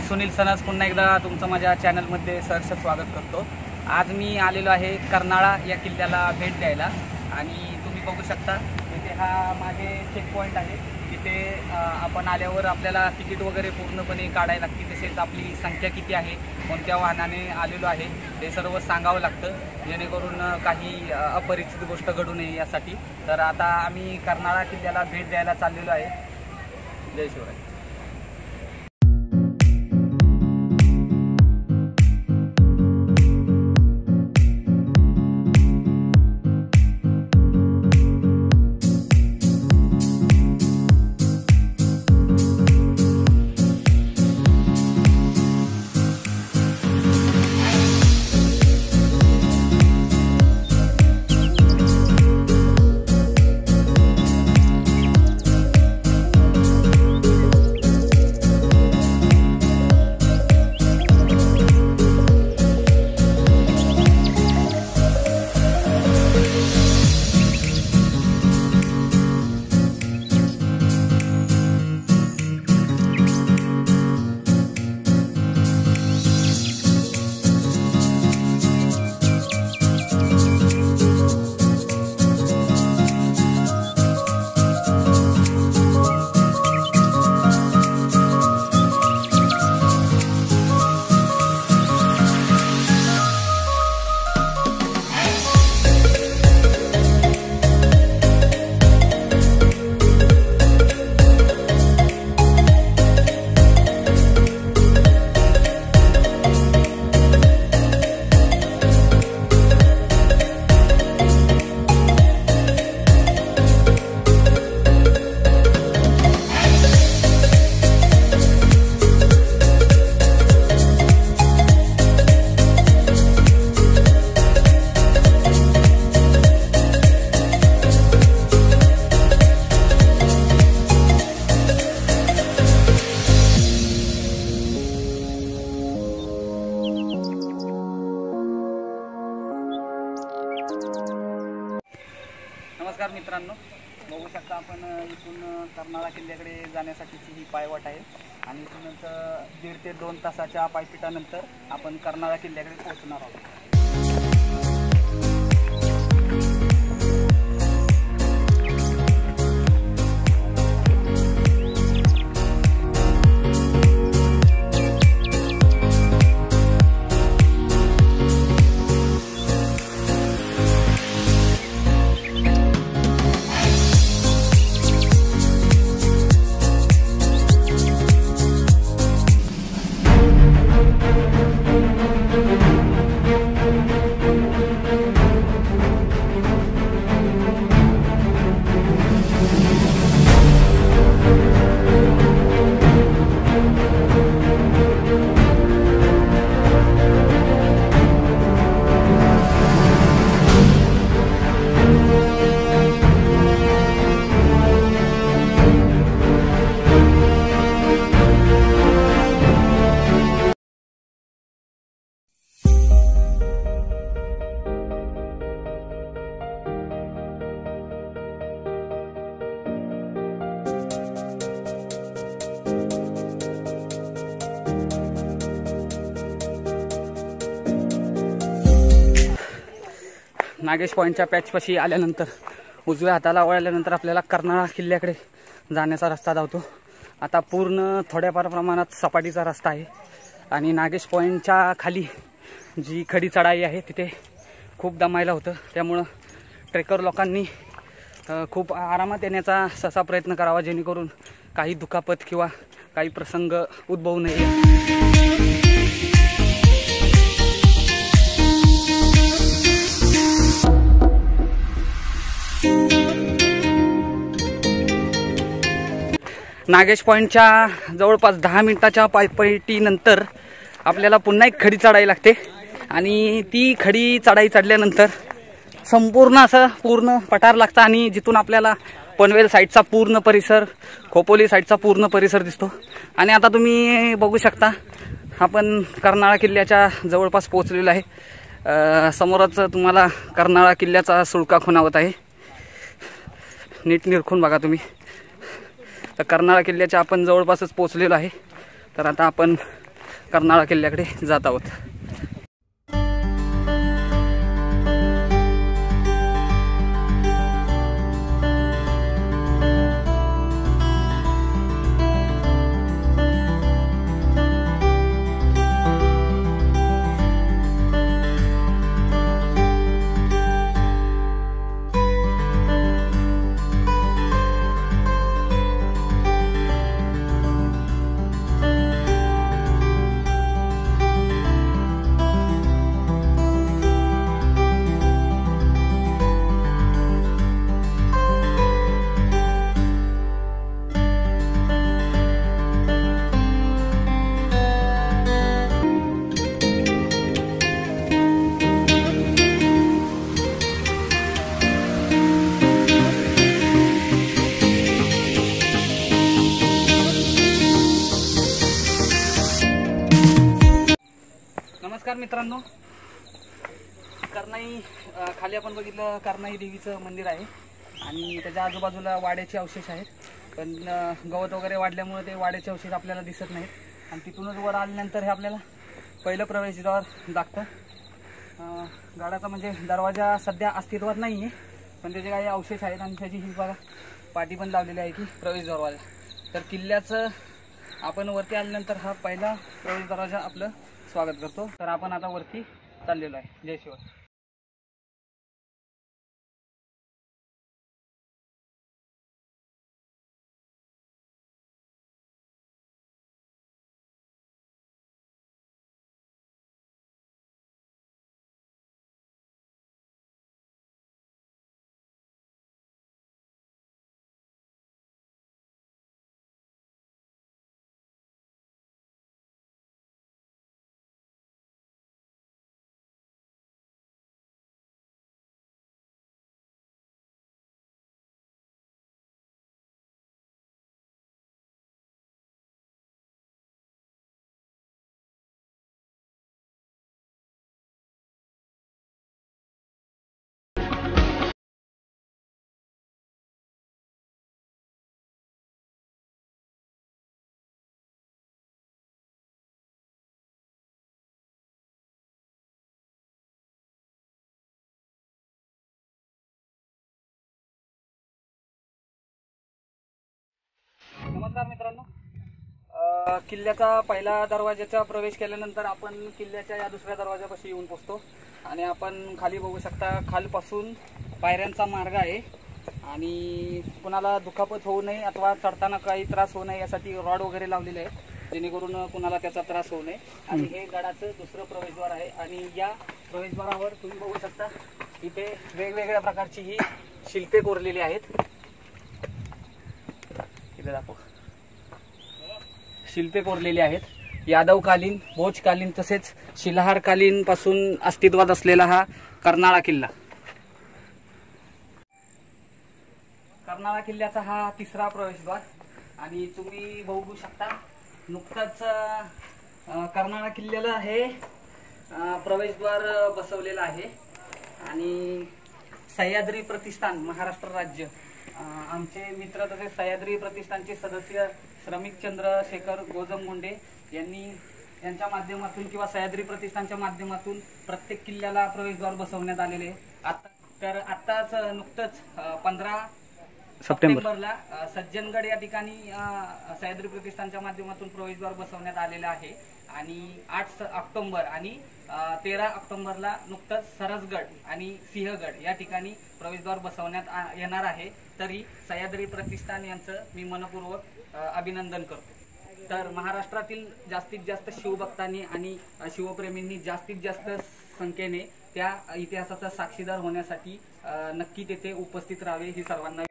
Sunil sons पुन्हा एकदा तुमचं माझ्या चॅनलमध्ये सहर्ष स्वागत करतो। आज मी आलेलो आहे कर्नाळा या किल्ल्याला भेट द्यायला आणि तुम्ही बघू शकता इथे हा मागे चेक पॉइंट आहे। तिथे आपण आल्यावर आपल्याला तिकीट वगैरे पूर्णपणे काढायला लागते, तसेच आपली संख्या किती आहे, कोणत्या वाहनाने आलेलो आहे हे सर्व सांगावं लागतं, जेणेकरून काही अपरिचित गोष्ट घडू नये यासाठी। तर आता आम्ही कर्नाळा किल्ल्याला भेट द्यायला चाललेलो आहे। जय शिवराय। नमस्कार मित्रांनो, बघू शकता आपण इथून कर्नाळा किल्ल्याकडे जाण्यासाठीची ही पायवाट आहे आणि इथूनच 1.5 ते 2 तासाच्या पायपिटानंतर आपण कर्नाळा किल्ल्याकडे पोहोचणार आहोत। नागेश पॉईंटच्या पॅचपाशी आल्यानंतर उजव्या हाताला वळल्यानंतर आपल्याला कर्नाळा किल्ल्याकडे जाण्याचा रस्ता धावतो। आता पूर्ण थोड्याफार प्रमाणात सपाटीचा रस्ता आहे आणि नागेश पॉईंटच्या खाली जी खडी चढाई आहे तिथे खूप दमायला होतं, त्यामुळं ट्रेकर लोकांनी खूप आरामात येण्याचा ससा प्रयत्न करावा, जेणेकरून काही दुखापत किंवा काही प्रसंग उद्भवू नये। नागेश पॉईंटच्या जवळपास 10 मिनिटाच्या पायपीटीनंतर आपल्याला पुन्हा एक खडी चढायला लागते आणि ती खडी चढाई चढल्यानंतर संपूर्ण असं पूर्ण पठार लागतं आणि जिथून आपल्याला पनवेल साईडचा पूर्ण परिसर, खोपोली साईडचा पूर्ण परिसर दिसतो। आणि आता तुम्ही बघू शकता आपण कर्नाळा किल्ल्याच्या जवळपास पोहोचलेलो आहे। समोरच तुम्हाला कर्नाळा किल्ल्याचा सुळका खुणावत आहे, नीट निरखून बघा तुम्ही। तर कर्नाळा किल्ल्याच्या आपण जवळपासच पोहोचलेलो आहे। तर आता आपण कर्नाळा किल्ल्याकडे जात आहोत. नमस्कार मित्रांनो, कर्नाई खाली आपण बघितलं कर्नाई देवीचं मंदिर आहे आणि त्याच्या आजूबाजूला वाड्याचे अवशेष आहेत. पण गवत वगैरे वाढल्यामुळे ते वाड्याचे अवशेष आपल्याला दिसत नाहीत आणि तिथूनच वर आल्यानंतर हे आपल्याला पहिलं प्रवेशद्वार लागतं. गडाचा म्हणजे दरवाजा सध्या अस्तित्वात नाही आहे, पण त्याचे काही अवशेष आहेत आणि त्याची ही बघा पाटी पण लावलेली आहे की प्रवेशद्वार. तर किल्ल्याचं आपण वरती आल्यानंतर हा पहिला प्रवेशद्वाराचा आपलं स्वागत करतो. तर आपण आता वरती चाललेलो आहे. जय शिवाय. नमस्कार मित्रांनो, किल्ल्याचा पहिला दरवाजाचा प्रवेश केल्यानंतर आपण किल्ल्याच्या या दुसऱ्या दरवाजापाशी येऊन पोहोचतो आणि आपण खाली बघू शकता खालपासून पायऱ्यांचा मार्ग आहे आणि कुणाला दुखापत होऊ नये अथवा चढताना काही त्रास होऊ नये यासाठी रॉड वगैरे लावलेले आहेत जेणेकरून कुणाला त्याचा त्रास होऊ नये. आणि हे गडाचं दुसरं प्रवेशद्वार आहे आणि या प्रवेशद्वारावर तुम्ही बघू शकता इथे वेगवेगळ्या प्रकारची ही शिल्पे कोरलेली आहेत. शिल्पे कोरलेली आहेत. यादवकालीन, भोजकालीन तसेच शिलाहारकालीन पासून अस्तित्वात असलेला हा कर्नाळा किल्ला. कर्नाळा किल्ल्याचा हा तिसरा प्रवेशद्वार आणि तुम्ही बघू शकता नुकताच कर्नाळा किल्ल्याला हे प्रवेशद्वार बसवलेलं आहे आणि सह्याद्री प्रतिष्ठान महाराष्ट्र राज्य आमचे मित्र तसेच सह्याद्री प्रतिष्ठानचे सदस्य श्रमिक चंद्रशेखर गोजमगुंडे यांच्या माध्यमातून किंवा सह्याद्री प्रतिष्ठानच्या माध्यमातून प्रत्येक किल्ल्याला प्रवेशद्वार बसवण्यात आलेले आहे. आत्ताच नुकतंच 15 सप्टेंबरला सज्जनगड या ठिकाणी सह्याद्री प्रतिष्ठानच्या माध्यमातून प्रवेशद्वार बसवण्यात आलेला आहे आणि 8 ऑक्टोबर आणि 13 ऑक्टोबरला नुकतंच सरसगड आणि सिंहगड या ठिकाणी प्रवेशद्वार बसवण्यात येणार आहे. तरी सह्याद्री प्रतिष्ठान यांचं मी मनपूर्वक अभिनंदन करतो. तर महाराष्ट्रातील जास्तीत जास्त शिवभक्तांनी आणि शिवप्रेमींनी जास्तीत जास्त संख्येने त्या इतिहासाचा साक्षीदार होण्यासाठी नक्की तेथे उपस्थित राहावे ही सर्वांना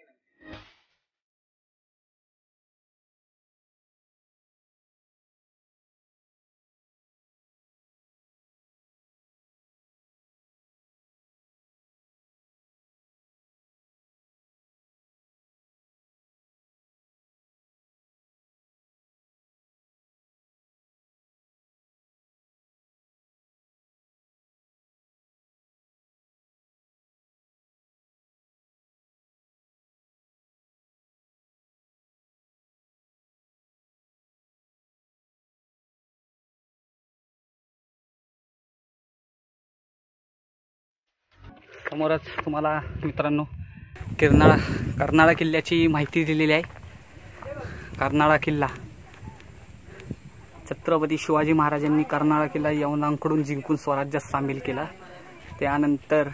समोरच तुम्हाला मित्रांनो कर्नाळा किल्ल्याची माहिती दिलेली आहे. कर्नाळा किल्ला छत्रपती शिवाजी महाराजांनी कर्नाळा किल्ला यवनांकडून जिंकून स्वराज्यात सामील केला. त्यानंतर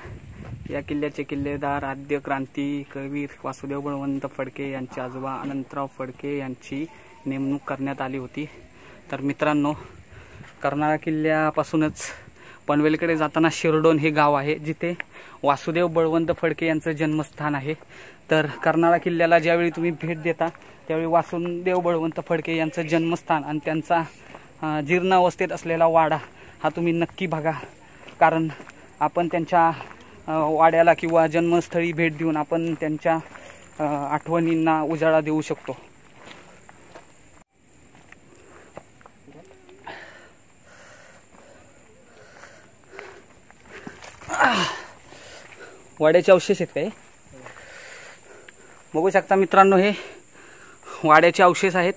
या किल्ल्याचे किल्लेदार आद्य क्रांतीवीर वासुदेव बळवंत फडके यांचे आजोबा अनंतराव फडके यांची नेमणूक करण्यात आली होती. तर मित्रांनो, कर्नाळा किल्ल्यापासूनच पनवेलकडे जाताना शिरडोन हे गाव आहे, जिथे वासुदेव बळवंत फडके यांचं जन्मस्थान आहे. तर कर्नाळा किल्ल्याला ज्यावेळी तुम्ही भेट देता त्यावेळी वासुदेव बळवंत फडके यांचं जन्मस्थान आणि त्यांचा जीर्ण अवस्थेत असलेला वाडा हा तुम्ही नक्की बघा. कारण आपण त्यांच्या वाड्याला किंवा जन्मस्थळी भेट देऊन आपण त्यांच्या आठवणींना उजाळा देऊ शकतो. वाड्याचे अवशेष आहेत काय बघू शकता मित्रांनो, हे वाड्याचे अवशेष आहेत.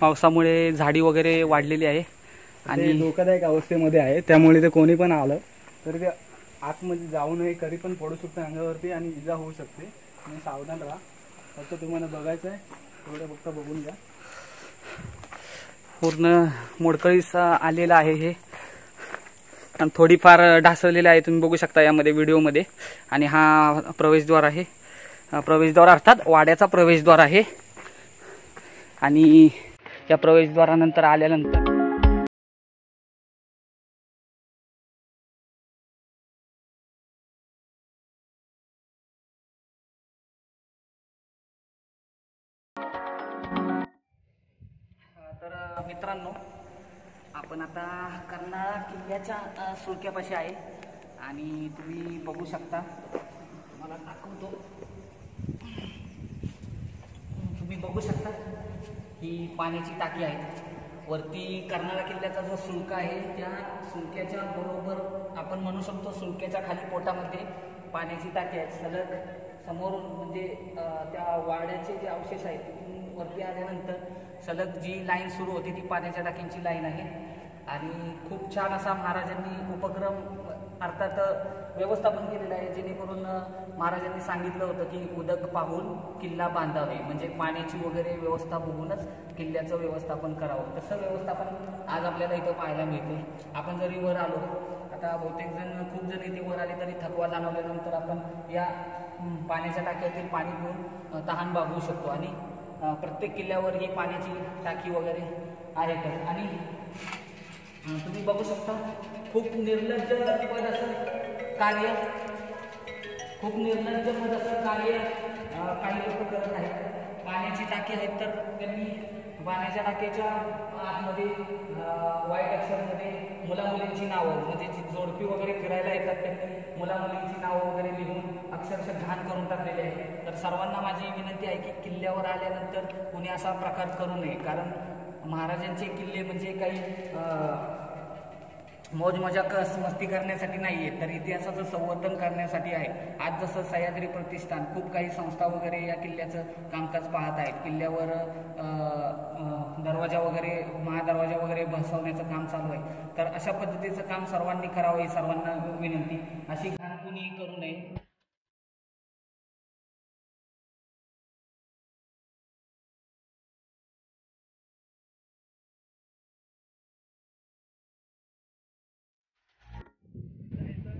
पावसामुळे झाडी वगैरे वाढलेली आहे आणि धोकादायक अवस्थेमध्ये आहे. त्यामुळे ते कोणी पण आलं तर ते आतमध्ये जाऊ नये, कधी पण पडू शकतो अंगावरती आणि इजा होऊ शकते. आणि सावधान राहा. फक्त तुम्हाला बघायचं आहे थोडं फक्त बघून घ्या. पूर्ण मोडकळीस आलेलं आहे हे आणि थोडीफार ढासळलेलं आहे, तुम्ही बघू शकता यामध्ये व्हिडिओमध्ये. आणि हा प्रवेशद्वार आहे, प्रवेशद्वार अर्थात वाड्याचा प्रवेशद्वार आहे. आणि या प्रवेशद्वारानंतर आल्यानंतर तर मित्रांनो, आपण आता कर्नाळा किल्ल्याच्या सुळक्यापाशी आहे आणि तुम्ही बघू शकता, मला दाखवतो. तुम्ही बघू शकता ही पाण्याची टाकी आहे. वरती कर्नाळा किल्ल्याचा जो सुळका आहे त्या सुळक्याच्या बरोबर आपण म्हणू शकतो सुळक्याच्या खाली पोटामध्ये पाण्याची टाकी आहे. सलग समोर म्हणजे त्या वाड्याचे जे अवशेष आहेत तिथून वरती आल्यानंतर सलग जी लाईन सुरू होती ती पाण्याच्या टाकींची लाईन आहे. आणि खूप छान असा महाराजांनी उपक्रम अर्थात व्यवस्थापन केलेलं आहे, जेणेकरून महाराजांनी सांगितलं होतं की उदक पाहून किल्ला बांधावे, म्हणजे पाण्याची वगैरे व्यवस्था बघूनच किल्ल्याचं व्यवस्थापन करावं. तसं व्यवस्थापन आज आपल्याला इथं पाहायला मिळते. आपण जरी वर आलो, आता बहुतेक जण खूप जण इथे वर आले तरी थकवा जाणवल्यानंतर आपण या पाण्याच्या टाक्यातील पाणी पिऊन तहान भागवू शकतो. आणि प्रत्येक किल्ल्यावर ही पाण्याची टाकी वगैरे आहे. आणि तुम्ही बघू शकता खूप निर्लज्ज पद असं कार्य, खूप निर्लज्ज पद असं कार्य काही लोक करत आहेत. पाण्याची टाकी आहेत तर त्यांनी पाण्याच्या टाकीच्या आतमध्ये व्हाईट अक्षरमध्ये मुलामुलींची नावं, म्हणजे जी जोडपी वगैरे फिरायला येतात त्यांनी मुलामुलींची नावं वगैरे लिहून अक्षरशः घाण करून टाकलेले आहे. तर सर्वांना माझी विनंती आहे की किल्ल्यावर आल्यानंतर कोणी असा प्रकार करू नये. कारण महाराजांचे किल्ले म्हणजे काही मौज मजाक मस्ती करण्यासाठी नाही आहे, तर इतिहासाचं संवर्धन करण्यासाठी आहे. आज जसं सह्याद्री प्रतिष्ठान खूप काही संस्था वगैरे या किल्ल्याचं कामकाज पाहत आहेत. किल्ल्यावर दरवाजा वगैरे महादरवाजा वगैरे बसवण्याचं काम चालू आहे. तर अशा पद्धतीचं काम सर्वांनी करावं ही सर्वांना विनंती. अशी घाण कुणी करू नये.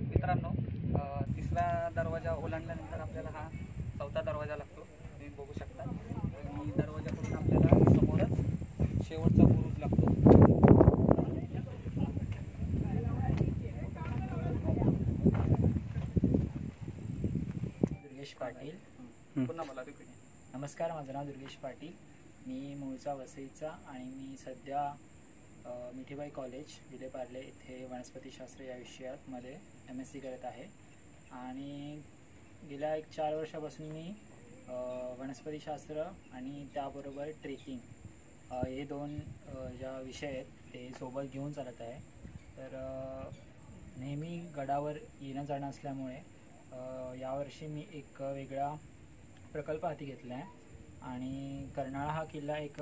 मित्रांनो, तिसरा दरवाजा ओलांडल्यानंतर आपल्याला हा चौथा दरवाजा लागतो, तुम्ही बघू शकता. आणि दरवाजाकडून आपल्याला समोरच शेवटचा बुरुज लागतो. दुर्गेश पाटील. पुन्हा मला नमस्कार, माझं नाव दुर्गेश पाटील. मी मूळचा वसईचा आणि मी सध्या मिठीबाई कॉलेज विलेपार्ले इथे वनस्पतीशास्त्र या विषयात मध्ये MSc करत आहे. आणि गेल्या 4 वर्षापासून मी वनस्पतीशास्त्र आणि त्याबरोबर ट्रेकिंग हे 2 ज्या विषय आहेत ते सोबत घेऊन चालत आहे. तर नेहमी गडावर येणं जाणं असल्यामुळे यावर्षी मी एक वेगळा प्रकल्प हाती घेतला आहे. आणि कर्नाळा हा किल्ला एक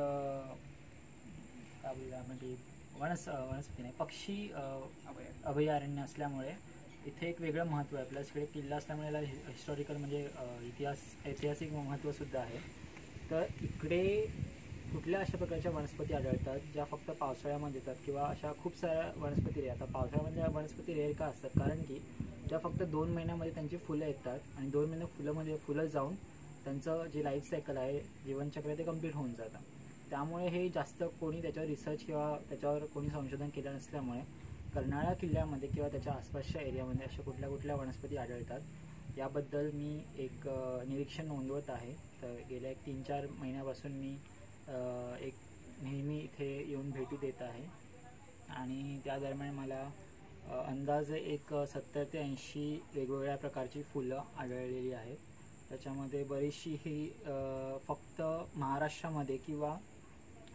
काय बोलूया म्हणजे वनस्पती नाही, पक्षी अभयारण्य असल्यामुळे इथे एक वेगळं महत्त्व आहे. प्लस इकडे किल्ला असल्यामुळे याला हिस्टॉरिकल म्हणजे ऐतिहासिक महत्त्वसुद्धा आहे. तर इकडे कुठल्या अशा प्रकारच्या वनस्पती आढळतात ज्या फक्त पावसाळ्यामध्ये येतात, किंवा अशा खूप साऱ्या वनस्पती रेअर. आता पावसाळ्यामध्ये वनस्पती रेअर का असतात, कारण की त्या फक्त 2 महिन्यामध्ये त्यांची फुलं येतात आणि 2 महिने फुलं जाऊन त्यांचं जे लाईफ सायकल आहे, जीवनचक्र आहे, ते कम्प्लीट होऊन जातं. त्यामुळे हे जास्त कोणी त्याच्यावर रिसर्च किंवा त्याच्यावर कोणी संशोधन केलं नसल्यामुळे कर्नाळा किल्ल्यामध्ये किंवा त्याच्या आसपासच्या एरियामध्ये अशा कुठल्या वनस्पती आढळतात याबद्दल मी एक निरीक्षण नोंदवत आहे. तर गेल्या 3-4 महिन्यापासून मी एक नेहमी इथे येऊन भेटी देत आहे आणि त्या दरम्यान मला अंदाजे एक 70 ते 80 वेगवेगळ्या प्रकारची फुलं आढळलेली आहेत. त्याच्यामध्ये बरीचशी ही फक्त महाराष्ट्रामध्ये किंवा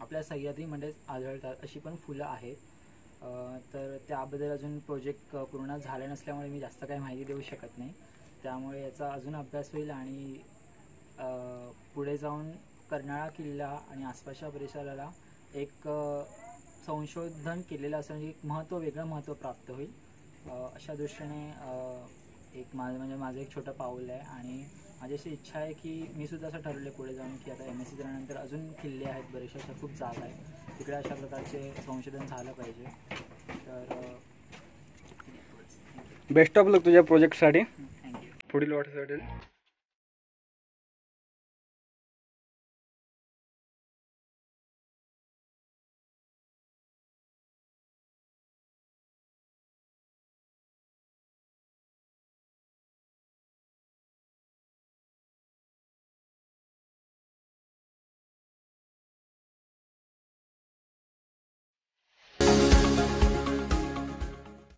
आपल्या सह्याद्रीमध्येच आढळतात अशी पण फुलं आहेत. तर त्याबद्दल अजून प्रोजेक्ट पूर्ण झाला नसल्यामुळे मी जास्त काही माहिती देऊ शकत नाही. त्यामुळे याचा अजून अभ्यास होईल आणि पुढे जाऊन कर्नाळा किल्ला आणि आसपासच्या परिसराला एक संशोधन केलेलं असं एक वेगळं महत्त्व प्राप्त होईल. अशा दृष्टीने एक माझं एक छोटं पाऊल आहे आणि माझी अशी इच्छा आहे की मी सुद्धा असं ठरवलं पुढे जाऊन की आता MSc झाल्यानंतर अजून किल्ले आहेत, बरेचशा अशा खूप जागा आहेत, तिकडे अशा प्रकारचे संशोधन झालं पाहिजे. तर बेस्ट ऑफ लक तुझ्या प्रोजेक्टसाठी. थँक्यू. पुढील वाटचाल